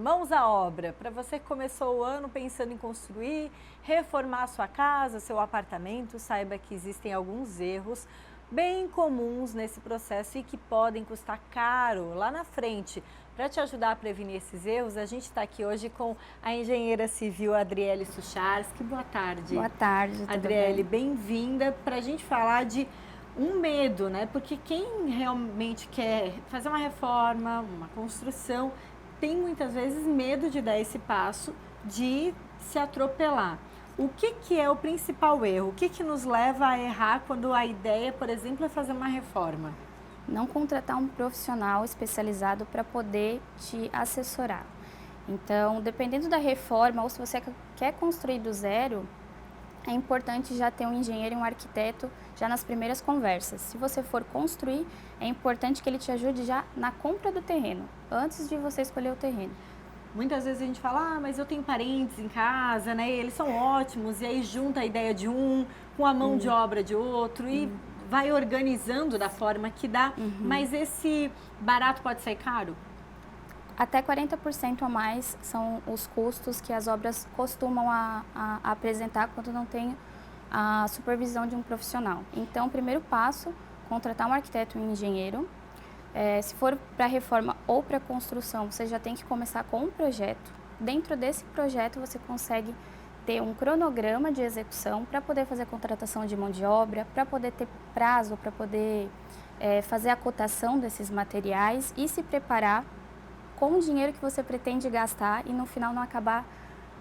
mãos à obra, para você que começou o ano pensando em construir, reformar a sua casa, seu apartamento, saiba que existem alguns erros bem comuns nesse processo e que podem custar caro lá na frente. Para te ajudar a prevenir esses erros, a gente está aqui hoje com a engenheira civil Adriele Sucharski. Boa tarde. Boa tarde, tudo Adriele, bem? bem-vinda para a gente falar de um medo, né? Porque quem realmente quer fazer uma reforma, uma construção, tem muitas vezes medo de dar esse passo, de se atropelar. O que é o principal erro? O que nos leva a errar quando a ideia, por exemplo, é fazer uma reforma? Não contratar um profissional especializado para poder te assessorar. Então, dependendo da reforma ou se você quer construir do zero, é importante já ter um engenheiro e um arquiteto já nas primeiras conversas. Se você for construir, é importante que ele te ajude já na compra do terreno, antes de você escolher o terreno. Muitas vezes a gente fala, mas eu tenho parentes em casa, né? E eles são ótimos, e aí junta a ideia de um com a mão de obra de outro e vai organizando da forma que dá. Mas esse barato pode sair caro? Até 40% a mais são os custos que as obras costumam a apresentar quando não tem a supervisão de um profissional. Então, o primeiro passo, contratar um arquiteto e um engenheiro. Se for para reforma ou para construção, você já tem que começar com um projeto. Dentro desse projeto, você consegue ter um cronograma de execução para poder fazer a contratação de mão de obra, para poder ter prazo, para poder fazer a cotação desses materiais e se preparar com o dinheiro que você pretende gastar e no final não acabar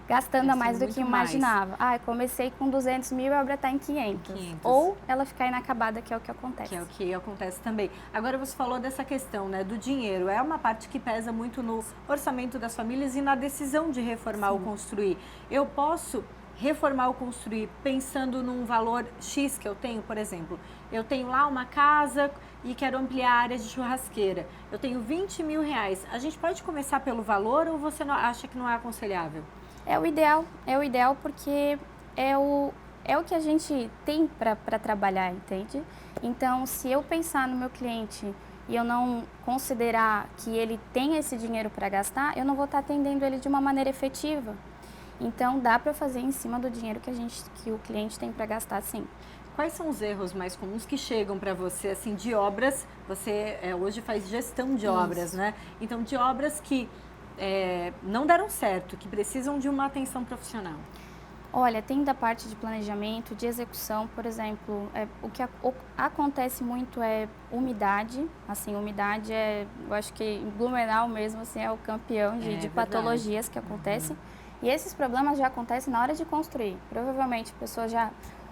gastando a mais do que imaginava. Comecei com 200 mil e a obra está em 500. Ou ela ficar inacabada, que é o que acontece. Que é o que acontece também. Agora você falou dessa questão, né, do dinheiro. É uma parte que pesa muito no orçamento das famílias e na decisão de reformar ou construir. Eu posso reformar ou construir pensando num valor X que eu tenho, por exemplo. Eu tenho lá uma casa e quero ampliar a área de churrasqueira. Eu tenho 20 mil reais. A gente pode começar pelo valor ou você não acha que não é aconselhável? É o ideal porque é o que a gente tem para trabalhar, entende? Então, se eu pensar no meu cliente e eu não considerar que ele tem esse dinheiro para gastar, eu não vou estar atendendo ele de uma maneira efetiva. Então, dá para fazer em cima do dinheiro que o cliente tem para gastar, sim. Quais são os erros mais comuns que chegam para você, assim, de obras? Você hoje faz gestão de obras, né? Então, de obras que não deram certo, que precisam de uma atenção profissional. Olha, tem da parte de planejamento, de execução, por exemplo, o que acontece muito é umidade. Assim, umidade eu acho que em Blumenau mesmo, assim, é o campeão de patologias que acontecem. E esses problemas já acontecem na hora de construir. Provavelmente a pessoa já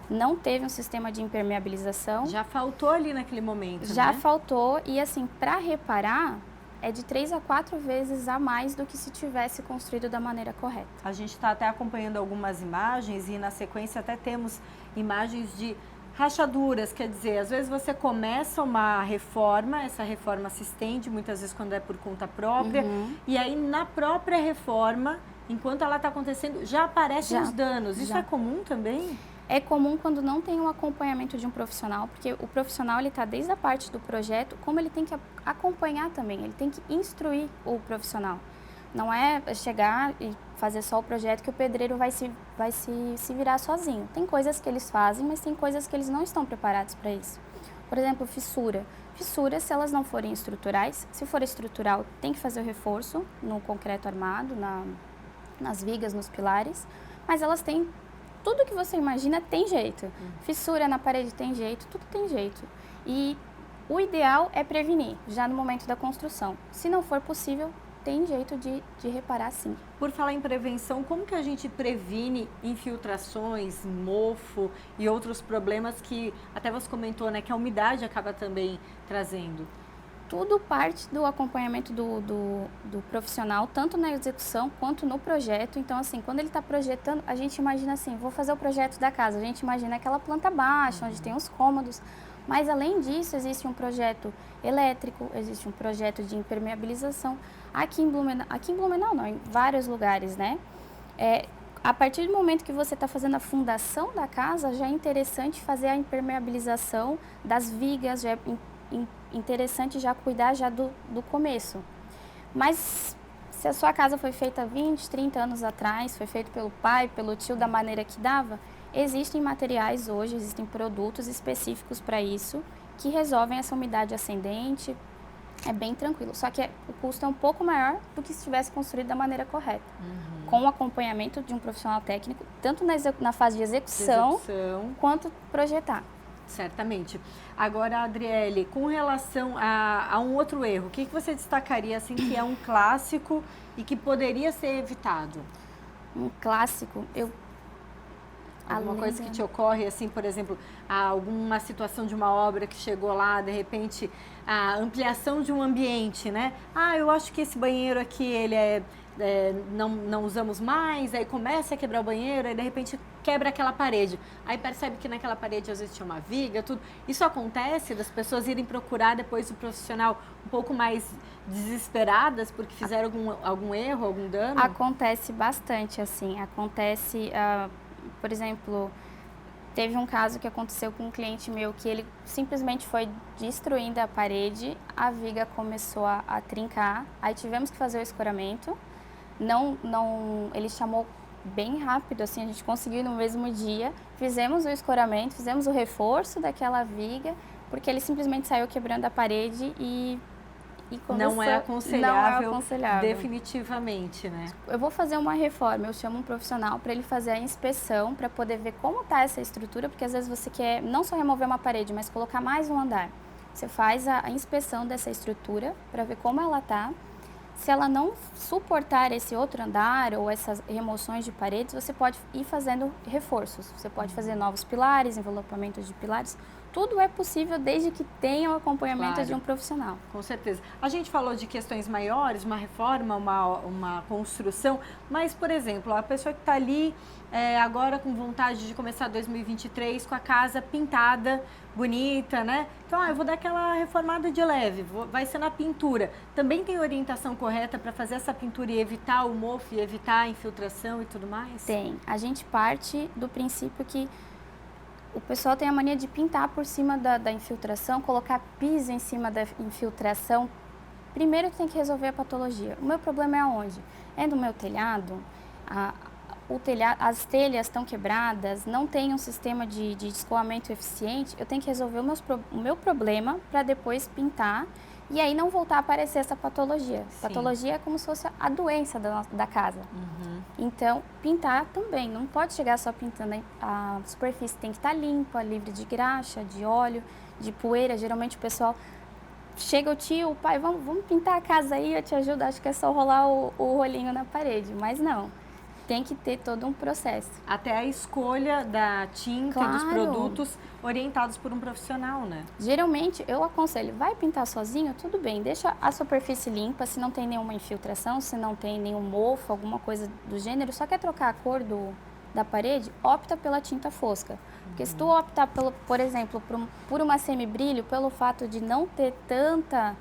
não teve um sistema de impermeabilização. Já faltou ali naquele momento, Já né? faltou e assim, para reparar, é de 3 a 4 vezes a mais do que se tivesse construído da maneira correta. A gente está até acompanhando algumas imagens e na sequência até temos imagens de rachaduras, quer dizer, às vezes você começa uma reforma, essa reforma se estende, muitas vezes quando é por conta própria, e aí na própria reforma, enquanto ela está acontecendo, já aparecem os danos. Isso é comum também? É comum quando não tem um acompanhamento de um profissional, porque o profissional ele está desde a parte do projeto, como ele tem que acompanhar também, ele tem que instruir o profissional. Não é chegar e fazer só o projeto que o pedreiro vai se virar sozinho. Tem coisas que eles fazem, mas tem coisas que eles não estão preparados para isso. Por exemplo, fissura. Fissuras, se elas não forem estruturais, se for estrutural, tem que fazer o reforço no concreto armado, nas vigas, nos pilares, mas elas têm, tudo que você imagina tem jeito. Fissura na parede tem jeito, tudo tem jeito. E o ideal é prevenir, já no momento da construção. Se não for possível, tem jeito de reparar sim. Por falar em prevenção, como que a gente previne infiltrações, mofo e outros problemas que até você comentou, né, que a umidade acaba também trazendo? Tudo parte do acompanhamento do profissional, tanto na execução quanto no projeto. Então, assim, quando ele está projetando, a gente imagina assim, vou fazer o projeto da casa, a gente imagina aquela planta baixa, onde tem os cômodos. Mas, além disso, existe um projeto elétrico, existe um projeto de impermeabilização. Aqui em Blumenau não, em vários lugares, né? A partir do momento que você está fazendo a fundação da casa, já é interessante fazer a impermeabilização das vigas, já é interessante já cuidar já do começo. Mas Se a sua casa foi feita 20, 30 anos atrás, foi feito pelo pai, pelo tio, da maneira que dava, existem materiais hoje, existem produtos específicos para isso, que resolvem essa umidade ascendente, é bem tranquilo. Só que o custo é um pouco maior do que se tivesse construído da maneira correta. Com o acompanhamento de um profissional técnico, tanto na fase de execução, quanto projetar. Certamente. Agora, Adriele, com relação a um outro erro, o que você destacaria assim, que é um clássico e que poderia ser evitado? Um clássico, Alguma coisa que te ocorre, assim, por exemplo, alguma situação de uma obra que chegou lá, de repente, a ampliação de um ambiente, né? Eu acho que esse banheiro aqui, ele não usamos mais, aí começa a quebrar o banheiro, aí de repente quebra aquela parede. Aí percebe que naquela parede às vezes tinha uma viga, tudo. Isso acontece das pessoas irem procurar depois o profissional um pouco mais desesperadas porque fizeram algum erro, algum dano? Acontece bastante, assim. Acontece... por exemplo, teve um caso que aconteceu com um cliente meu que ele simplesmente foi destruindo a parede, a viga começou a trincar, aí tivemos que fazer o escoramento. Ele chamou bem rápido, assim, a gente conseguiu no mesmo dia, fizemos o escoramento, fizemos o reforço daquela viga, porque ele simplesmente saiu quebrando a parede e começou... Não é aconselhável, definitivamente, né? Eu vou fazer uma reforma, eu chamo um profissional para ele fazer a inspeção, para poder ver como está essa estrutura, porque às vezes você quer não só remover uma parede, mas colocar mais um andar. Você faz a inspeção dessa estrutura para ver como ela está. Se ela não suportar esse outro andar ou essas remoções de paredes, você pode ir fazendo reforços. Você pode fazer novos pilares, envelopamentos de pilares. Tudo é possível desde que tenha o acompanhamento de um profissional. Com certeza. A gente falou de questões maiores, uma reforma, uma construção, mas, por exemplo, a pessoa que está ali agora com vontade de começar 2023 com a casa pintada, bonita, né? Então, eu vou dar aquela reformada de leve, vai ser na pintura. Também tem orientação correta para fazer essa pintura e evitar o mofo e evitar a infiltração e tudo mais? Tem. A gente parte do princípio que o pessoal tem a mania de pintar por cima da infiltração, colocar piso em cima da infiltração. Primeiro tem que resolver a patologia. O meu problema é aonde? É no meu telhado, as telhas estão quebradas, não tem um sistema de escoamento eficiente. Eu tenho que resolver o meu problema para depois pintar e aí não voltar a aparecer essa patologia. Sim. Patologia é como se fosse a doença da casa. Então, pintar também, não pode chegar só pintando, a superfície tem que estar limpa, livre de graxa, de óleo, de poeira. Geralmente o pessoal chega, o tio, o pai, vamos pintar a casa aí, eu te ajudo, acho que é só rolar o rolinho na parede, mas não. Tem que ter todo um processo. Até a escolha da tinta e dos produtos orientados por um profissional, né? Geralmente, eu aconselho, vai pintar sozinho, tudo bem, deixa a superfície limpa, se não tem nenhuma infiltração, se não tem nenhum mofo, alguma coisa do gênero, só quer trocar a cor da parede, opta pela tinta fosca. Porque se tu optar, por exemplo, por uma semibrilho, pelo fato de não ter tanta...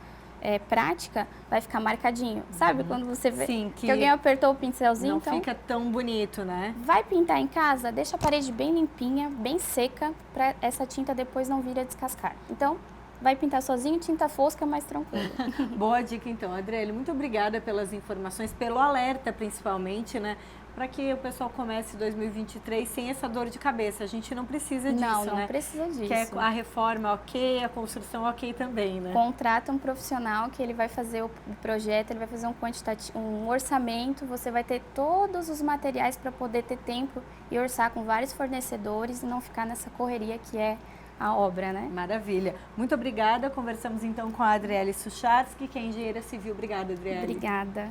prática, vai ficar marcadinho. Sabe quando você vê que alguém apertou o pincelzinho? Não fica tão bonito, né? Vai pintar em casa, deixa a parede bem limpinha, bem seca, para essa tinta depois não vir a descascar. Então, vai pintar sozinho, tinta fosca, mais tranquilo. Boa dica então, Adriele. Muito obrigada pelas informações, pelo alerta principalmente, né? Para que o pessoal comece 2023 sem essa dor de cabeça. A gente não precisa disso, né? Não precisa disso. Quer a reforma ok, a construção ok também, né? Contrata um profissional que ele vai fazer o projeto, ele vai fazer um orçamento, você vai ter todos os materiais para poder ter tempo e orçar com vários fornecedores e não ficar nessa correria que é a obra, né? Maravilha. Muito obrigada. Conversamos então com a Adriele Sucharski, que é engenheira civil. Obrigada, Adriele. Obrigada.